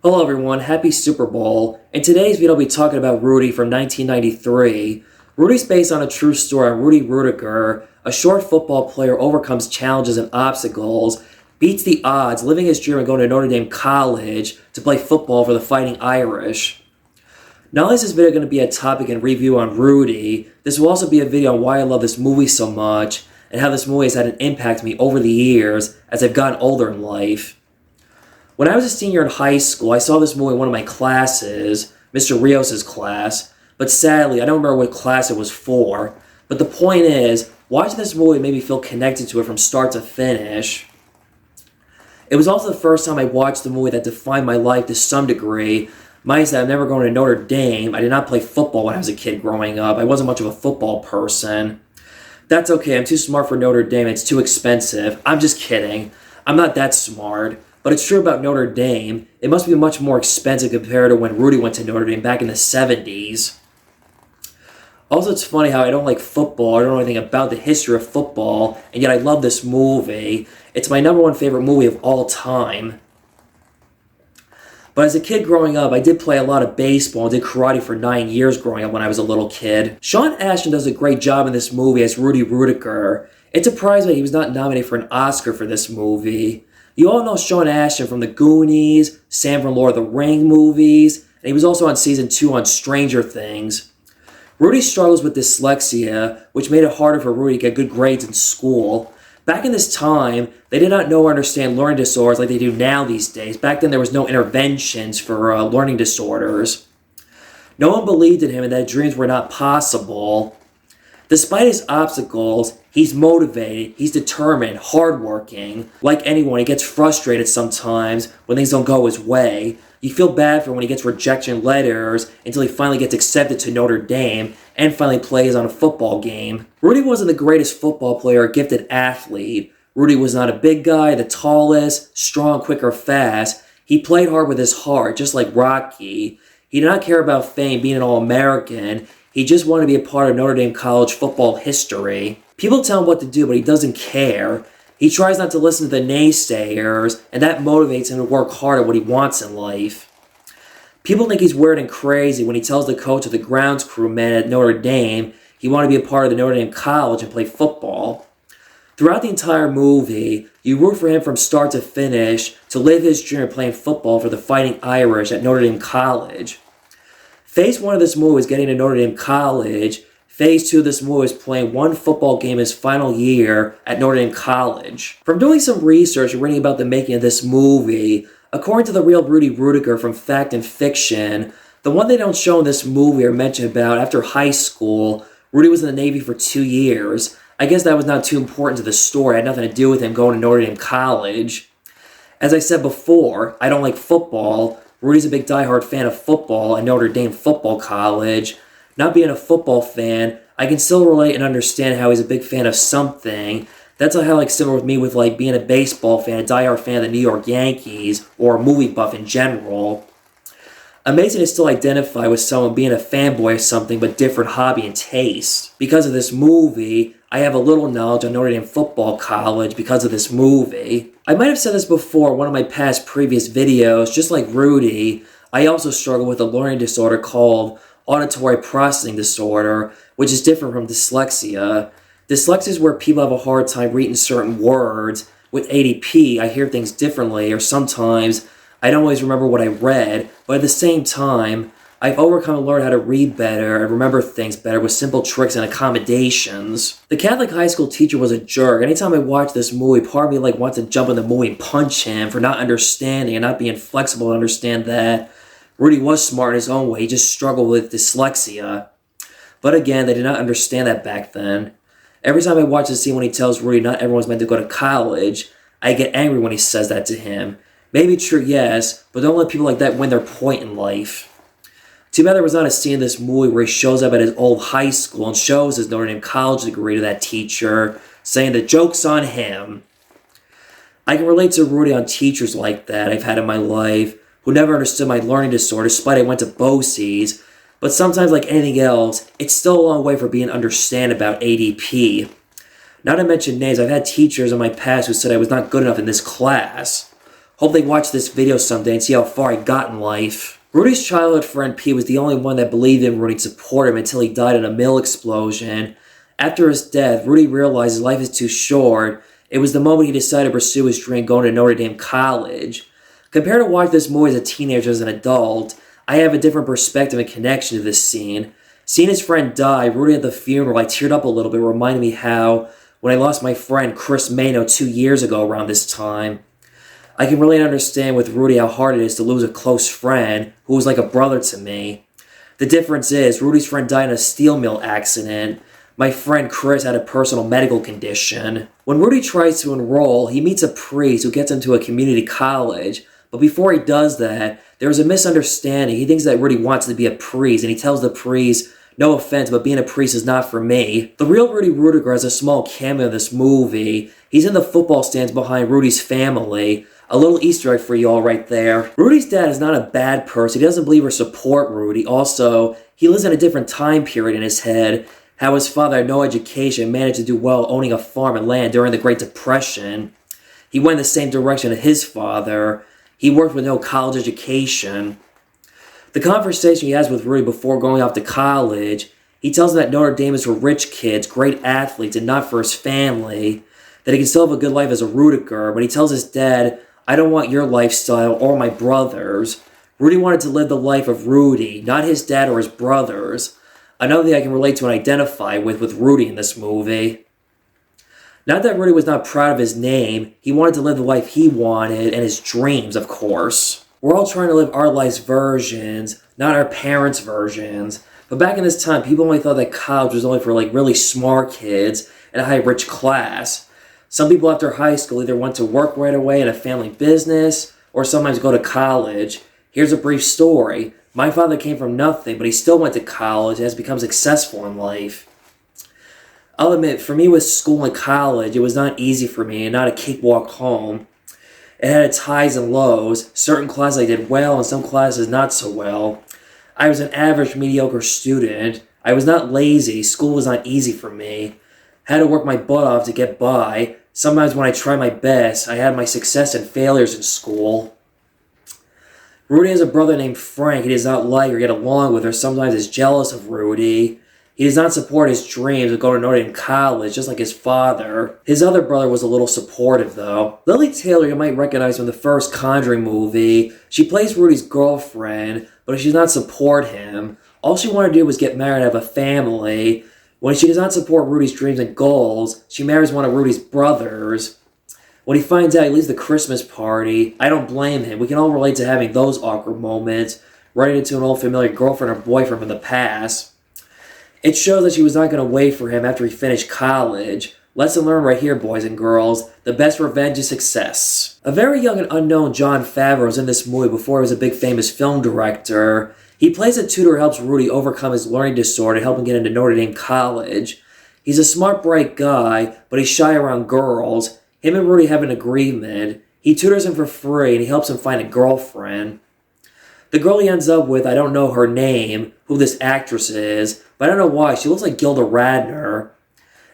Hello everyone, happy Super Bowl. In today's video, I'll be talking about Rudy from 1993. Rudy's based on a true story on Rudy Ruettiger, a short football player overcomes challenges and obstacles, beats the odds, living his dream and going to Notre Dame College to play football for the Fighting Irish. Not only is this video going to be a topic and review on Rudy, this will also be a video on why I love this movie so much and how this movie has had an impact on me over the years as I've gotten older in life. When I was a senior in high school, I saw this movie in one of my classes, Mr. Rios' class, but sadly, I don't remember what class it was for. But the point is, watching this movie made me feel connected to it from start to finish. It was also the first time I watched a movie that defined my life to some degree. Minus that I'm never going to Notre Dame. I did not play football when I was a kid growing up. I wasn't much of a football person. That's okay, I'm too smart for Notre Dame. It's too expensive. I'm just kidding. I'm not that smart. But it's true about Notre Dame. It must be much more expensive compared to when Rudy went to Notre Dame back in the 70s. Also, it's funny how I don't like football. I don't know anything about the history of football, and yet I love this movie. It's my #1 favorite movie of all time. But as a kid growing up, I did play a lot of baseball and did karate for 9 years growing up when I was a little kid. Sean Astin does a great job in this movie as Rudy Ruettiger. It surprised me he was not nominated for an Oscar for this movie. You all know Sean Astin from the Goonies, Sam from Lord of the Rings movies, and he was also on season 2 on Stranger Things. Rudy struggles with dyslexia, which made it harder for Rudy to get good grades in school. Back in this time, they did not know or understand learning disorders like they do now these days. Back then, there was no interventions for learning disorders. No one believed in him and that dreams were not possible. Despite his obstacles, he's motivated, he's determined, hardworking. Like anyone, he gets frustrated sometimes when things don't go his way. You feel bad for him when he gets rejection letters until he finally gets accepted to Notre Dame and finally plays on a football game. Rudy wasn't the greatest football player or gifted athlete. Rudy was not a big guy, the tallest, strong, quick, or fast. He played hard with his heart, just like Rocky. He did not care about fame, being an All-American. He just wanted to be a part of Notre Dame college football history. People tell him what to do, but he doesn't care. He tries not to listen to the naysayers, and that motivates him to work hard at what he wants in life. People think he's weird and crazy when he tells the coach of the grounds crewmen at Notre Dame he wanted to be a part of the Notre Dame college and play football. Throughout the entire movie, you root for him from start to finish to live his dream of playing football for the Fighting Irish at Notre Dame College. Phase 1 of this movie is getting to Notre Dame College. Phase 2 of this movie is playing one football game his final year at Notre Dame College. From doing some research and reading about the making of this movie, according to the real Rudy Ruettiger from Fact and Fiction, the one they don't show in this movie or mention about after high school, Rudy was in the Navy for 2 years. I guess that was not too important to the story. It had nothing to do with him going to Notre Dame College. As I said before, I don't like football. Rudy's a big diehard fan of football and Notre Dame Football College. Not being a football fan, I can still relate and understand how he's a big fan of something. That's how like similar with me with like being a baseball fan, a diehard fan of the New York Yankees, or a movie buff in general. Amazing to still identify with someone being a fanboy of something but different hobby and taste. Because of this movie, I have a little knowledge on Notre Dame Football College because of this movie. I might have said this before in one of my past previous videos, just like Rudy, I also struggle with a learning disorder called auditory processing disorder, which is different from dyslexia. Dyslexia is where people have a hard time reading certain words. With ADP, I hear things differently, or sometimes I don't always remember what I read, but at the same time, I've overcome and learned how to read better and remember things better with simple tricks and accommodations. The Catholic high school teacher was a jerk. Anytime I watch this movie, part of me wants to jump in the movie and punch him for not understanding and not being flexible to understand that Rudy was smart in his own way. He just struggled with dyslexia. But again, they did not understand that back then. Every time I watch the scene when he tells Rudy not everyone's meant to go to college, I get angry when he says that to him. Maybe true, yes, but don't let people like that win their point in life. Too bad there was not a scene in this movie where he shows up at his old high school and shows his Notre Dame college degree to that teacher, saying the joke's on him. I can relate to Rudy on teachers like that I've had in my life who never understood my learning disorder despite I went to BOCES, but sometimes like anything else, it's still a long way from being understand about ADP. Not to mention names, I've had teachers in my past who said I was not good enough in this class. Hope they watch this video someday and see how far he got in life. Rudy's childhood friend Pete was the only one that believed in Rudy and supported him until he died in a mill explosion. After his death, Rudy realized his life is too short. It was the moment he decided to pursue his dream going to Notre Dame College. Compared to watching this movie as a teenager as an adult, I have a different perspective and connection to this scene. Seeing his friend die, Rudy at the funeral, I teared up a little bit, reminded me how when I lost my friend Chris Mano 2 years ago around this time. I can really understand with Rudy how hard it is to lose a close friend who was like a brother to me. The difference is, Rudy's friend died in a steel mill accident. My friend Chris had a personal medical condition. When Rudy tries to enroll, he meets a priest who gets him to a community college. But before he does that, there is a misunderstanding. He thinks that Rudy wants to be a priest, and he tells the priest, "No offense, but being a priest is not for me." The real Rudy Ruettiger has a small cameo in this movie. He's in the football stands behind Rudy's family. A little Easter egg for you all right there. Rudy's dad is not a bad person. He doesn't believe or support Rudy. Also, he lives in a different time period in his head. How his father had no education and managed to do well owning a farm and land during the Great Depression. He went in the same direction as his father. He worked with no college education. The conversation he has with Rudy before going off to college, he tells him that Notre Dame is for rich kids, great athletes, and not for his family. That he can still have a good life as a Ruettiger, but he tells his dad, "I don't want your lifestyle or my brother's." Rudy wanted to live the life of Rudy, not his dad or his brothers. Another thing I can relate to and identify with Rudy in this movie. Not that Rudy was not proud of his name, he wanted to live the life he wanted and his dreams, of course. We're all trying to live our life's versions, not our parents' versions. But back in this time, people only thought that college was only for like really smart kids and a high rich class. Some people after high school either went to work right away in a family business or sometimes go to college. Here's a brief story. My father came from nothing, but he still went to college and has become successful in life. I'll admit, for me with school and college, it was not easy for me and not a cakewalk home. It had its highs and lows. Certain classes I did well and some classes not so well. I was an average, mediocre student. I was not lazy. School was not easy for me. I had to work my butt off to get by. Sometimes when I tried my best, I had my success and failures in school. Rudy has a brother named Frank he does not like or get along with or sometimes is jealous of Rudy. He does not support his dreams of going to Notre Dame College, just like his father. His other brother was a little supportive, though. Lily Taylor you might recognize from the first Conjuring movie. She plays Rudy's girlfriend, but she does not support him. All she wanted to do was get married and have a family. When she does not support Rudy's dreams and goals, she marries one of Rudy's brothers. When he finds out, he leaves the Christmas party. I don't blame him. We can all relate to having those awkward moments, running into an old familiar girlfriend or boyfriend from the past. It shows that she was not going to wait for him after he finished college. Lesson learned right here, boys and girls. The best revenge is success. A very young and unknown Jon Favreau is in this movie before he was a big famous film director. He plays a tutor who helps Rudy overcome his learning disorder and help him get into Notre Dame College. He's a smart, bright guy, but he's shy around girls. Him and Rudy have an agreement. He tutors him for free and he helps him find a girlfriend. The girl he ends up with, I don't know her name, who this actress is, but I don't know why. She looks like Gilda Radner.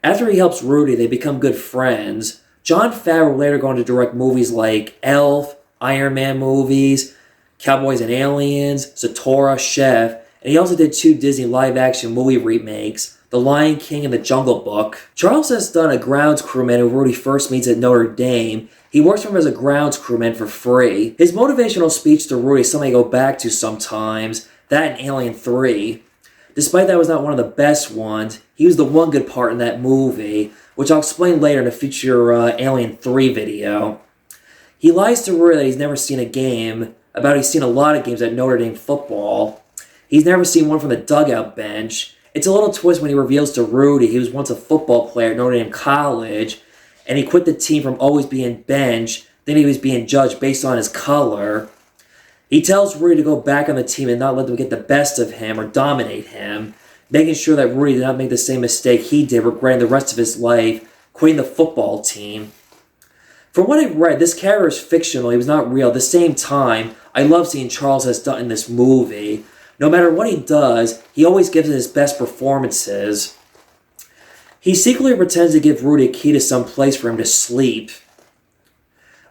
After he helps Rudy, they become good friends. Jon Favreau later going to direct movies like Elf, Iron Man movies, Cowboys and Aliens, Zatora, Chef, and he also did 2 Disney live-action movie remakes, The Lion King and The Jungle Book. Charles has done a grounds crewman who Rudy first meets at Notre Dame. He works for him as a grounds crewman for free. His motivational speech to Rudy is something I go back to sometimes, that and Alien 3. Despite that was not one of the best ones, he was the one good part in that movie, which I'll explain later in a future Alien 3 video. He lies to Rudy that he's never seen a game, about he's seen a lot of games at Notre Dame football. He's never seen one from the dugout bench. It's a little twist when he reveals to Rudy he was once a football player at Notre Dame College, and he quit the team from always being benched, then he was being judged based on his color. He tells Rudy to go back on the team and not let them get the best of him or dominate him, making sure that Rudy did not make the same mistake he did, regretting the rest of his life, quitting the football team. From what I've read, this character is fictional, he was not real. At the same time, I love seeing Charles has done in this movie. No matter what he does, he always gives it his best performances. He secretly pretends to give Rudy a key to some place for him to sleep.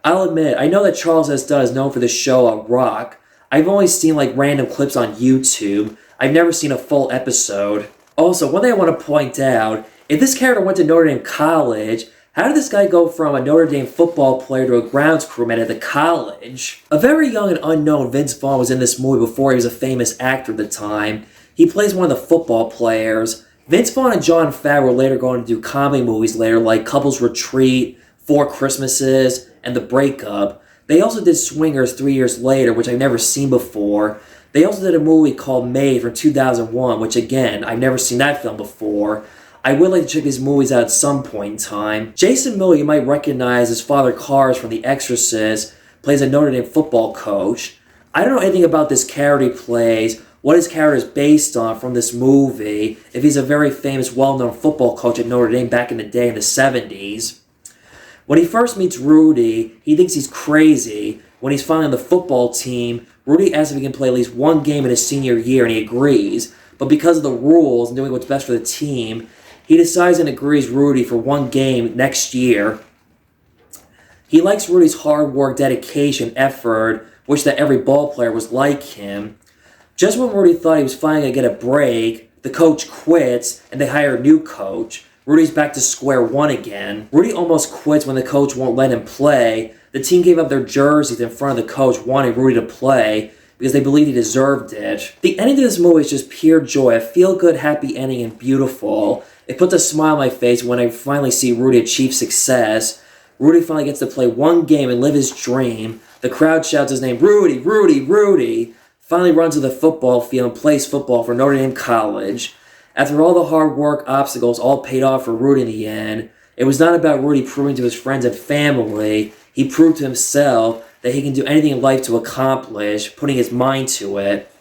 I'll admit, I know that Charles S. Dunn is known for the show Rock. I've only seen like random clips on YouTube. I've never seen a full episode. Also, one thing I want to point out, if this character went to Notre Dame College, how did this guy go from a Notre Dame football player to a grounds crewman at the college? A very young and unknown Vince Vaughn was in this movie before he was a famous actor at the time. He plays one of the football players. Vince Vaughn and Jon Favreau were later going to do comedy movies later, like Couples Retreat, Four Christmases, and The Breakup. They also did Swingers 3 years later, which I've never seen before. They also did a movie called Made from 2001, which again, I've never seen that film before. I would like to check these movies out at some point in time. Jason Miller, you might recognize as Father Karras from The Exorcist, plays a Notre Dame football coach. I don't know anything about this character he plays, what his character is based on from this movie, if he's a very famous, well-known football coach at Notre Dame back in the day in the 70s. When he first meets Rudy, he thinks he's crazy. When he's finally on the football team, Rudy asks if he can play at least one game in his senior year, and he agrees. But because of the rules and doing what's best for the team, he decides and agrees Rudy for one game next year. He likes Rudy's hard work, dedication, effort, wish that every ball player was like him. Just when Rudy thought he was finally going to get a break, the coach quits and they hire a new coach. Rudy's back to square one again. Rudy almost quits when the coach won't let him play. The team gave up their jerseys in front of the coach wanting Rudy to play because they believed he deserved it. The ending to this movie is just pure joy, a feel-good, happy ending and beautiful. It puts a smile on my face when I finally see Rudy achieve success. Rudy finally gets to play one game and live his dream. The crowd shouts his name, Rudy, Rudy, Rudy. Finally runs to the football field and plays football for Notre Dame College. After all the hard work, obstacles all paid off for Rudy in the end. It was not about Rudy proving to his friends and family. He proved to himself that he can do anything in life to accomplish, putting his mind to it.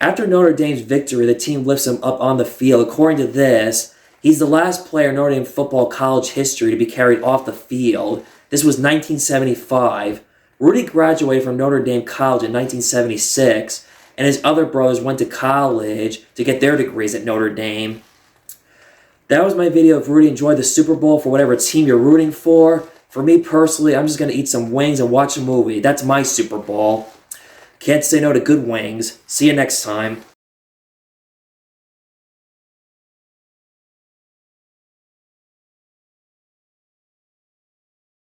After Notre Dame's victory, the team lifts him up on the field. According to this, he's the last player in Notre Dame football college history to be carried off the field. This was 1975. Rudy graduated from Notre Dame College in 1976, and his other brothers went to college to get their degrees at Notre Dame. That was my video. If Rudy enjoyed the Super Bowl for whatever team you're rooting for, for me personally, I'm just going to eat some wings and watch a movie. That's my Super Bowl. Can't say no to good wings. See you next time.